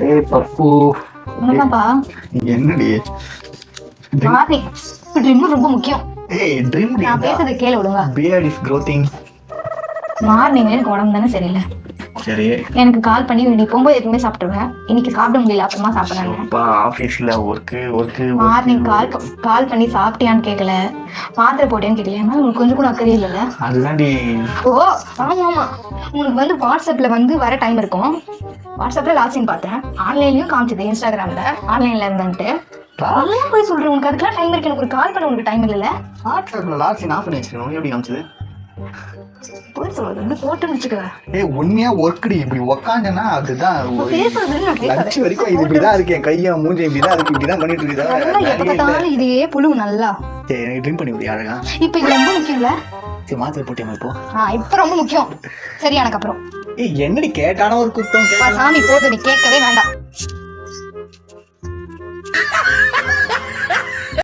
ஏய் பப்பு, என்னப்பா என்னடி? மார்னிங் ட்ரிம் ரொம்ப முக்கியம். ஏய் ட்ரீம் நான் பேசுறத கேளு விடுங்க. Beard is growing. மார்னிங் எனக்கு உடம்பு தானே சரியில்லை. சரி, எனக்கு கால் பண்ணி நீ போகும்போது எப்பவுமே சாப்பிட்டுருவேன், இன்னைக்கு சாப்பிட முடியல அப்புறமா சாப்பிட்றாங்க. அப்பா ஆஃபீஸில் ஒர்க்கு மார்னிங் கால் பண்ணி சாப்பிட்டியான்னு கேட்கல, மாத்திரை போட்டேன்னு கேட்கல. ஏன்னா உங்களுக்கு கொஞ்சம் கூட அக்கறை இல்லைல்ல. அதுதான்டி. ஓ ஆமா ஆமா, உனக்கு வந்து வாட்ஸ்அப்ல வந்து வர டைம் இருக்கும். வாட்ஸ்அப்ல லாஸ்ட் பார்த்தேன், ஆன்லைன்லயும் காமிச்சது, இன்ஸ்டாகிராம்ல ஆன்லைன்ல இருந்துட்டு. அதெல்லாம் போய் சொல்றேன், உனக்கு அதுக்கெல்லாம் டைம் இருக்கு, எனக்கு ஒரு கால் பண்ண உனக்கு டைம் இல்லைல்ல. வாட்ஸ்அப்பில் லாஸ்ட் ஆஃப் பண்ணி வச்சுக்கணும். எப்படி காமிச்சது? போய் சொல்றது வந்து போட்டு முடிச்சுக்க. ஏய் உண்மையா ஒர்க்குடி. இப்படி உக்காந்தேன்னா அதுதான் பேசுறது நான் லட்ச வரைக்கும் இது இப்படிதான் இருக்கு. என் கையை மூஞ்சி இப்படிதான் இருக்கு, இப்படிதான் பண்ணிட்டு எப்ப இருக்குதா. பார்த்தாலும் இதே புழு நல்லா. சரி எனக்கு ட்ரிங்க் பண்ணி விடு அழகா. இப்ப இது ரொம்ப முக்கியம்ல. சரி மாத்திரை போட்டேன் இப்போ. இப்ப ரொம்ப முக்கியம். சரியானக்கு அப்புறம் ஏய் என்னடி கேட்டான ஒரு குத்தம் சாமி போது, நீ கேட்கவே வேண்டாம்.